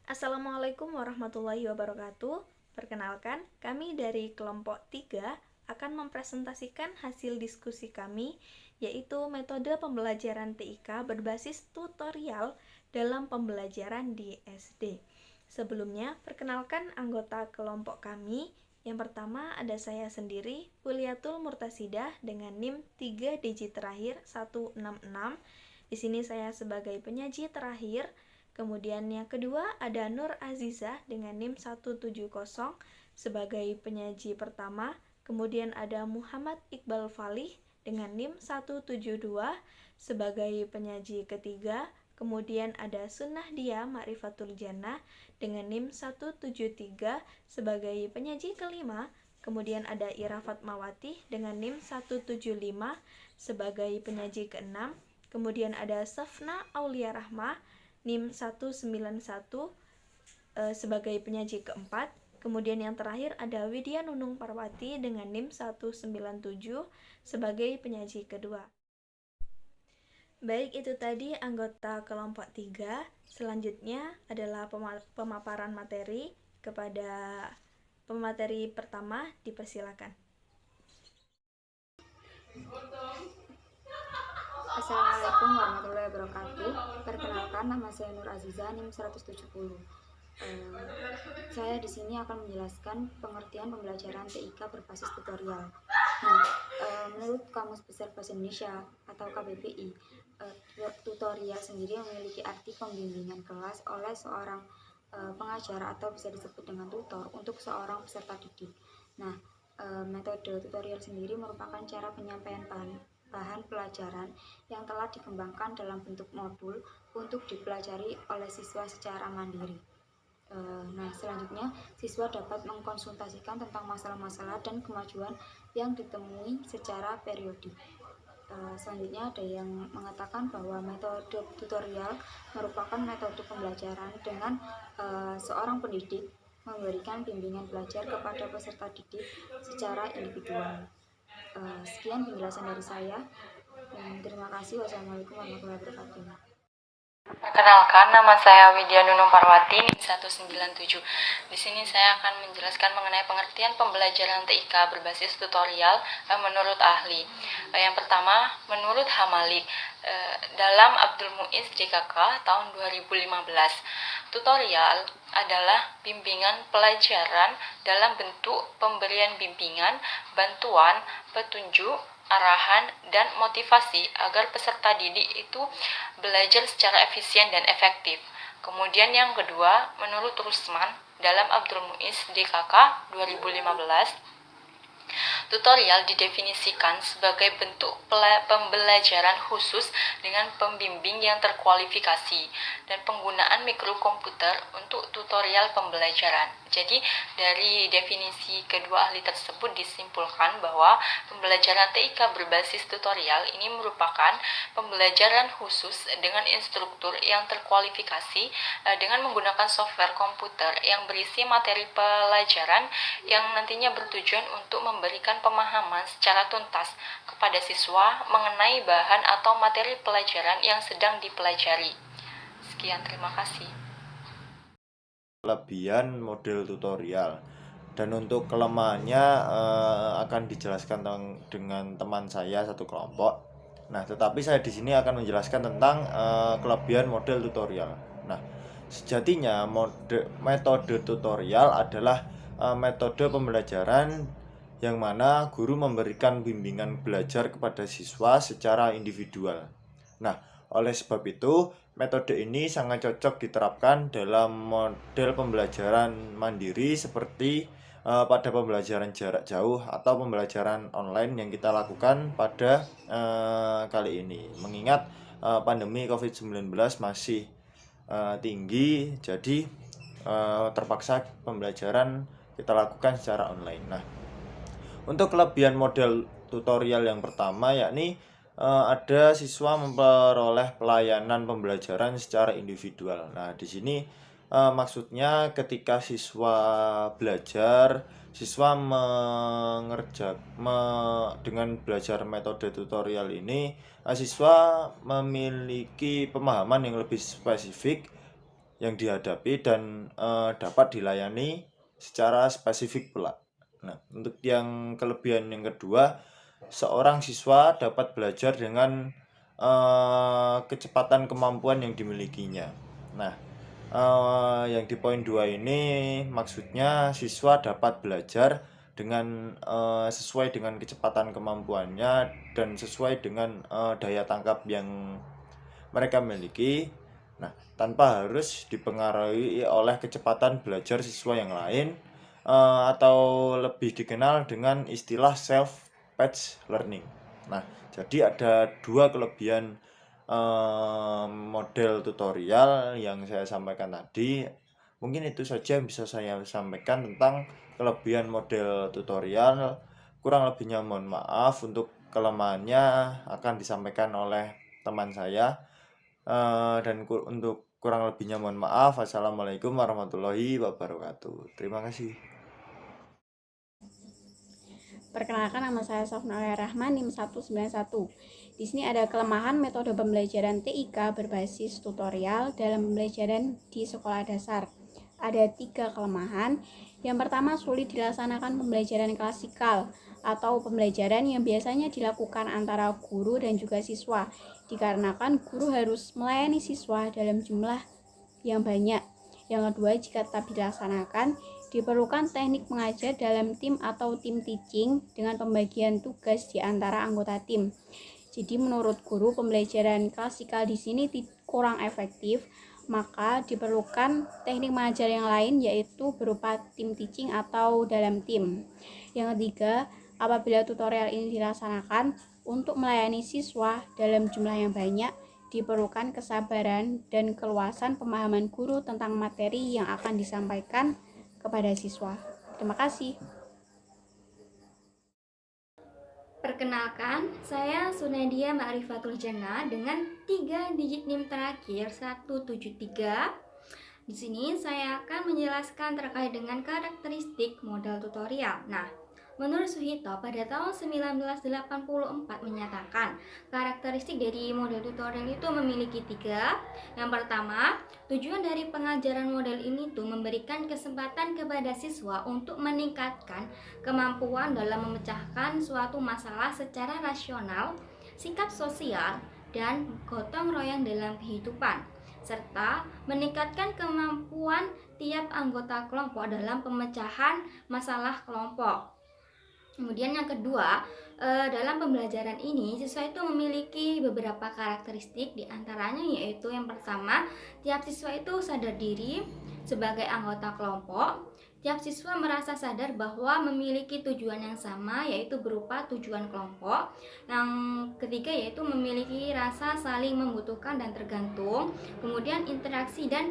Assalamualaikum warahmatullahi wabarakatuh. Perkenalkan, kami dari kelompok 3 akan mempresentasikan hasil diskusi kami, yaitu metode pembelajaran TIK berbasis tutorial dalam pembelajaran di SD. Sebelumnya, perkenalkan anggota kelompok kami. Yang pertama ada saya sendiri, Huliatul Murtasidah dengan NIM 3 digit terakhir 166. Di sini saya sebagai penyaji terakhir. Kemudian yang kedua ada Nur Azizah dengan NIM 170 sebagai penyaji pertama. Kemudian ada Muhammad Iqbal Falih dengan NIM 172 sebagai penyaji ketiga. Kemudian ada Sunnah Dia Ma'rifatul Jannah dengan NIM 173 sebagai penyaji kelima. Kemudian ada Ira Fatmawati dengan NIM 175 sebagai penyaji keenam. Kemudian ada Safna Aulia Rahmah NIM 191 sebagai penyaji keempat. Kemudian yang terakhir ada Widya Nunung Parwati dengan NIM 197 sebagai penyaji kedua. Baik, itu tadi anggota kelompok 3. Selanjutnya adalah pemaparan materi. Kepada pemateri pertama, dipersilakan. Assalamualaikum warahmatullahi wabarakatuh. Perkenalkan, nama saya Nur Azizah, NIM 170. Saya di sini akan menjelaskan pengertian pembelajaran TIK berbasis tutorial. Nah, menurut Kamus Besar Bahasa Indonesia atau KBBI, tutorial sendiri memiliki arti pembimbingan kelas oleh seorang pengajar atau bisa disebut dengan tutor untuk seorang peserta didik. Nah, metode tutorial sendiri merupakan cara penyampaian bahan pelajaran yang telah dikembangkan dalam bentuk modul untuk dipelajari oleh siswa secara mandiri. Nah, selanjutnya siswa dapat mengkonsultasikan tentang masalah-masalah dan kemajuan yang ditemui secara periodik. Selanjutnya ada yang mengatakan bahwa metode tutorial merupakan metode pembelajaran dengan seorang pendidik memberikan bimbingan belajar kepada peserta didik secara individual. Sekian penjelasan dari saya. Terima kasih. Wassalamualaikum warahmatullahi wabarakatuh. Perkenalkan, nama saya Widya Nunung Parwati, NIM 197. Di sini saya akan menjelaskan mengenai pengertian pembelajaran TIK berbasis tutorial menurut ahli. Yang pertama, menurut Hamalik, dalam Abdul Muiz DKK tahun 2015, tutorial adalah bimbingan pelajaran dalam bentuk pemberian bimbingan, bantuan, petunjuk, arahan, dan motivasi agar peserta didik itu belajar secara efisien dan efektif. Kemudian yang kedua, menurut Rusman, dalam Abdul Muiz DKK 2015, tutorial didefinisikan sebagai bentuk pembelajaran khusus dengan pembimbing yang terkualifikasi dan penggunaan mikrokomputer untuk tutorial pembelajaran. Jadi, dari definisi kedua ahli tersebut disimpulkan bahwa pembelajaran TIK berbasis tutorial ini merupakan pembelajaran khusus dengan instruktur yang terkualifikasi dengan menggunakan software komputer yang berisi materi pelajaran yang nantinya bertujuan untuk memberikan pemahaman secara tuntas kepada siswa mengenai bahan atau materi pelajaran yang sedang dipelajari. Sekian, terima kasih. Kelebihan model tutorial dan untuk kelemahannya akan dijelaskan dengan teman saya satu kelompok. Nah, tetapi saya di sini akan menjelaskan tentang kelebihan model tutorial. Nah, sejatinya metode tutorial adalah metode pembelajaran yang mana guru memberikan bimbingan belajar kepada siswa secara individual. Nah, oleh sebab itu, metode ini sangat cocok diterapkan dalam model pembelajaran mandiri seperti pada pembelajaran jarak jauh atau pembelajaran online yang kita lakukan pada kali ini. Mengingat pandemi COVID-19 masih tinggi, jadi terpaksa pembelajaran kita lakukan secara online. Nah, untuk kelebihan model tutorial yang pertama yakni ada siswa memperoleh pelayanan pembelajaran secara individual. Nah, di sini maksudnya ketika siswa belajar, siswa dengan belajar metode tutorial ini, siswa memiliki pemahaman yang lebih spesifik yang dihadapi dan dapat dilayani secara spesifik pula. Nah, untuk yang kelebihan yang kedua, seorang siswa dapat belajar dengan kecepatan kemampuan yang dimilikinya. Nah, yang di poin 2 ini maksudnya siswa dapat belajar dengan sesuai dengan kecepatan kemampuannya dan sesuai dengan daya tangkap yang mereka miliki. Nah, tanpa harus dipengaruhi oleh kecepatan belajar siswa yang lain atau lebih dikenal dengan istilah self-paced learning. Nah, jadi ada dua kelebihan model tutorial yang saya sampaikan tadi. Mungkin itu saja yang bisa saya sampaikan tentang kelebihan model tutorial. Kurang lebihnya mohon maaf, untuk kelemahannya akan disampaikan oleh teman saya. Dan untuk kurang lebihnya mohon maaf. Assalamualaikum warahmatullahi wabarakatuh. Terima kasih. Perkenalkan, nama saya Sofna Rahman, NIM 191. Di sini ada kelemahan metode pembelajaran TIK berbasis tutorial dalam pembelajaran di sekolah dasar. Ada 3 kelemahan. Yang pertama, sulit dilaksanakan pembelajaran klasikal atau pembelajaran yang biasanya dilakukan antara guru dan juga siswa, dikarenakan guru harus melayani siswa dalam jumlah yang banyak. Yang kedua, jika tetap dilaksanakan, diperlukan teknik mengajar dalam tim atau tim teaching dengan pembagian tugas di antara anggota tim. Jadi menurut guru, pembelajaran klasikal di sini kurang efektif, maka diperlukan teknik mengajar yang lain, yaitu berupa tim teaching atau dalam tim. Yang ketiga, apabila tutorial ini dilaksanakan untuk melayani siswa dalam jumlah yang banyak, diperlukan kesabaran dan keluasan pemahaman guru tentang materi yang akan disampaikan kepada siswa. Terima kasih. Perkenalkan, saya Sunadia Ma'rifatul Jannah dengan 3 digit NIM terakhir 173. Di sini saya akan menjelaskan terkait dengan karakteristik modal tutorial. Nah, menurut Suhito pada tahun 1984 menyatakan karakteristik dari model tutorial itu memiliki 3. Yang pertama, tujuan dari pengajaran model ini tuh memberikan kesempatan kepada siswa untuk meningkatkan kemampuan dalam memecahkan suatu masalah secara rasional, sikap sosial, dan gotong royong dalam kehidupan, serta meningkatkan kemampuan tiap anggota kelompok dalam pemecahan masalah kelompok. Kemudian yang kedua, dalam pembelajaran ini siswa itu memiliki beberapa karakteristik, diantaranya yaitu yang pertama, tiap siswa itu sadar diri sebagai anggota kelompok. Tiap siswa merasa sadar bahwa memiliki tujuan yang sama, yaitu berupa tujuan kelompok. Yang ketiga yaitu memiliki rasa saling membutuhkan dan tergantung. Kemudian interaksi dan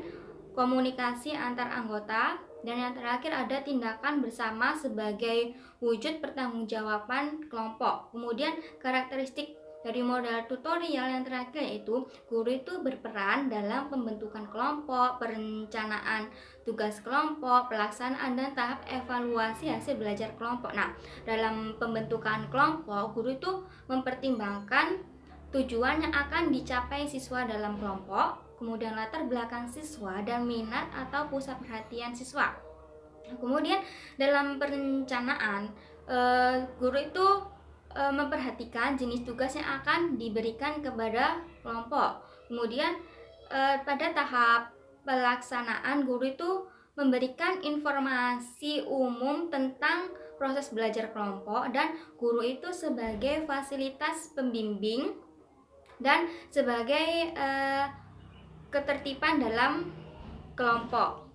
komunikasi antar anggota. Dan yang terakhir ada tindakan bersama sebagai wujud pertanggungjawaban kelompok. Kemudian karakteristik dari modal tutorial yang terakhir yaitu guru itu berperan dalam pembentukan kelompok, perencanaan tugas kelompok, pelaksanaan dan tahap evaluasi hasil belajar kelompok. Nah, dalam pembentukan kelompok, guru itu mempertimbangkan tujuan yang akan dicapai siswa dalam kelompok, kemudian latar belakang siswa dan minat atau pusat perhatian siswa. Kemudian dalam perencanaan, guru itu memperhatikan jenis tugas yang akan diberikan kepada kelompok. Kemudian pada tahap pelaksanaan, guru itu memberikan informasi umum tentang proses belajar kelompok, dan guru itu sebagai fasilitas pembimbing dan sebagai ketertiban dalam kelompok.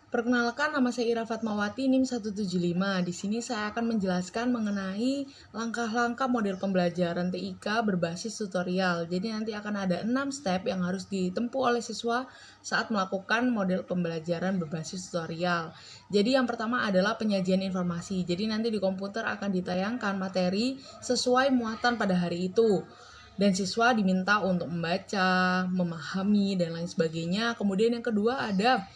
Perkenalkan, nama saya Ira Fatmawati, NIM 175. Di sini saya akan menjelaskan mengenai langkah-langkah model pembelajaran TIK berbasis tutorial. Jadi nanti akan ada 6 step yang harus ditempuh oleh siswa saat melakukan model pembelajaran berbasis tutorial. Jadi yang pertama adalah penyajian informasi. Jadi nanti di komputer akan ditayangkan materi sesuai muatan pada hari itu. Dan siswa diminta untuk membaca, memahami, dan lain sebagainya. Kemudian yang kedua ada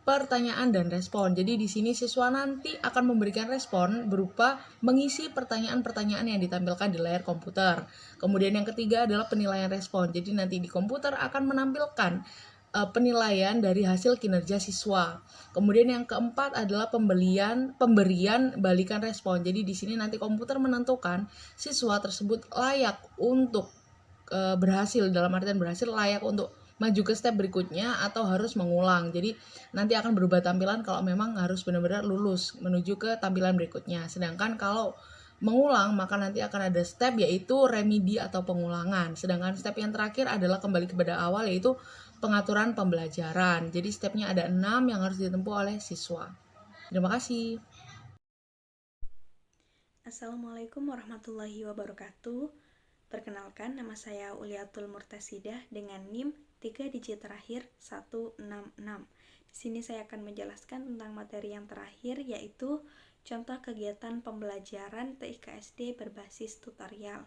pertanyaan dan respon. Jadi di sini siswa nanti akan memberikan respon berupa mengisi pertanyaan-pertanyaan yang ditampilkan di layar komputer. Kemudian yang ketiga adalah penilaian respon. Jadi nanti di komputer akan menampilkan penilaian dari hasil kinerja siswa. Kemudian yang keempat adalah pemberian balikan respon. Jadi di sini nanti komputer menentukan siswa tersebut layak untuk berhasil, dalam artian berhasil layak untuk maju ke step berikutnya atau harus mengulang. Jadi nanti akan berubah tampilan kalau memang harus benar-benar lulus menuju ke tampilan berikutnya. Sedangkan kalau mengulang maka nanti akan ada step yaitu remedi atau pengulangan. Sedangkan step yang terakhir adalah kembali kepada awal yaitu pengaturan pembelajaran. Jadi stepnya ada 6 yang harus ditempuh oleh siswa. Terima kasih. Assalamualaikum warahmatullahi wabarakatuh. Perkenalkan, nama saya Uliatul Murtasidah dengan NIM 3 digit terakhir 166. Di sini saya akan menjelaskan tentang materi yang terakhir, yaitu contoh kegiatan pembelajaran TIK SD berbasis tutorial.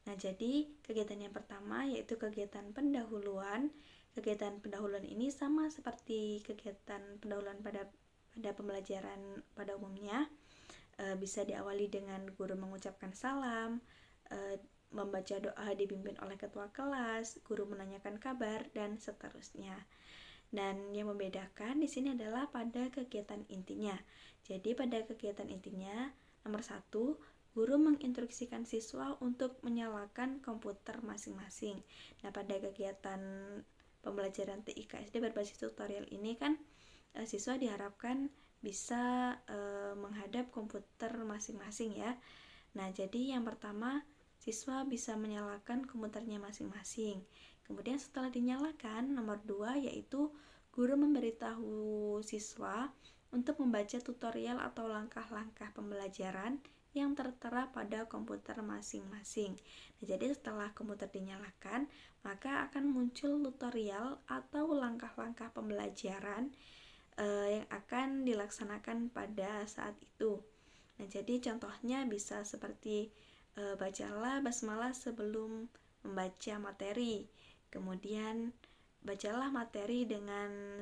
Nah, jadi kegiatan yang pertama yaitu kegiatan pendahuluan. Kegiatan pendahuluan ini sama seperti kegiatan pendahuluan pada pembelajaran pada umumnya. Bisa diawali dengan guru mengucapkan salam, membaca doa dipimpin oleh ketua kelas, guru menanyakan kabar, dan seterusnya. Dan yang membedakan di sini adalah pada kegiatan intinya. Jadi pada kegiatan intinya, nomor 1, guru menginstruksikan siswa untuk menyalakan komputer masing-masing. Nah, pada kegiatan pembelajaran TIK SD berbasis tutorial ini kan siswa diharapkan bisa menghadap komputer masing-masing ya. Nah, jadi yang pertama, siswa bisa menyalakan komputernya masing-masing. Kemudian setelah dinyalakan, nomor 2 yaitu guru memberitahu siswa untuk membaca tutorial atau langkah-langkah pembelajaran yang tertera pada komputer masing-masing. Nah, jadi setelah komputer dinyalakan, maka akan muncul tutorial atau langkah-langkah pembelajaran yang akan dilaksanakan pada saat itu. Nah, jadi contohnya bisa seperti bacalah basmalah sebelum membaca materi. Kemudian bacalah materi dengan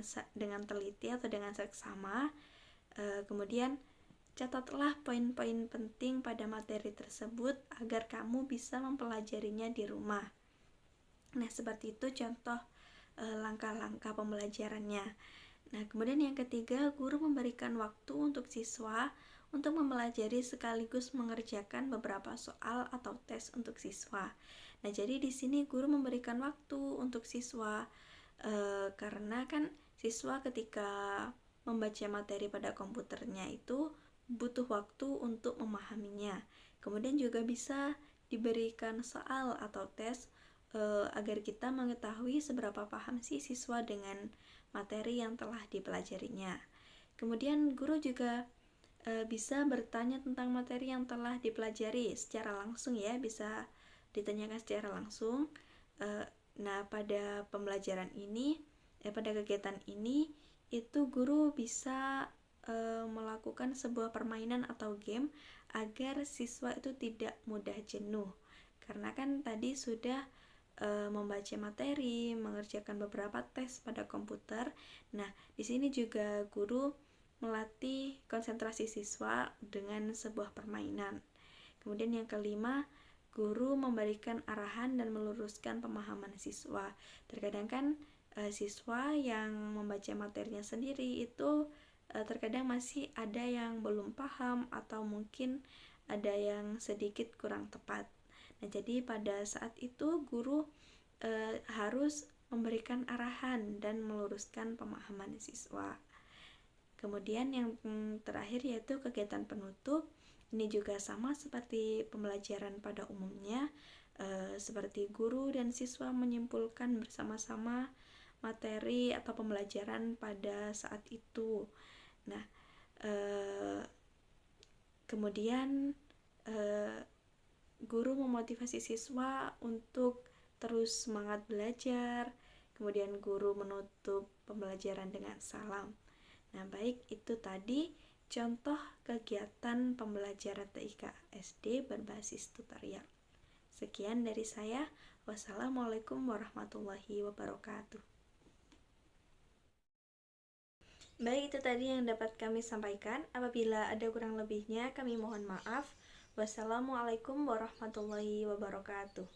teliti atau dengan seksama. Kemudian catatlah poin-poin penting pada materi tersebut agar kamu bisa mempelajarinya di rumah. Nah, seperti itu contoh langkah-langkah pembelajarannya. Nah, kemudian yang ketiga, guru memberikan waktu untuk siswa untuk mempelajari sekaligus mengerjakan beberapa soal atau tes untuk siswa. Nah, jadi di sini guru memberikan waktu untuk siswa karena kan siswa ketika membaca materi pada komputernya itu butuh waktu untuk memahaminya. Kemudian juga bisa diberikan soal atau tes agar kita mengetahui seberapa paham sih siswa dengan materi yang telah dipelajarinya. Kemudian guru juga bisa bertanya tentang materi yang telah dipelajari secara langsung ya, bisa ditanyakan secara langsung. Nah, pada pembelajaran ini, pada kegiatan ini, itu guru bisa melakukan sebuah permainan atau game agar siswa itu tidak mudah jenuh. Karena kan tadi sudah membaca materi, mengerjakan beberapa tes pada komputer. Nah, di sini juga guru melatih konsentrasi siswa dengan sebuah permainan. Kemudian yang kelima, guru memberikan arahan dan meluruskan pemahaman siswa. Terkadang kan siswa yang membaca materinya sendiri itu terkadang masih ada yang belum paham atau mungkin ada yang sedikit kurang tepat. Nah, jadi pada saat itu guru harus memberikan arahan dan meluruskan pemahaman siswa. Kemudian yang terakhir yaitu kegiatan penutup. Ini juga sama seperti pembelajaran pada umumnya, seperti guru dan siswa menyimpulkan bersama-sama materi atau pembelajaran pada saat itu. Nah, kemudian guru memotivasi siswa untuk terus semangat belajar. Kemudian guru menutup pembelajaran dengan salam. Nah, baik, itu tadi contoh kegiatan pembelajaran TIK SD berbasis tutorial. Sekian dari saya. Wassalamualaikum warahmatullahi wabarakatuh. Baik, itu tadi yang dapat kami sampaikan. Apabila ada kurang lebihnya, kami mohon maaf. Wassalamualaikum warahmatullahi wabarakatuh.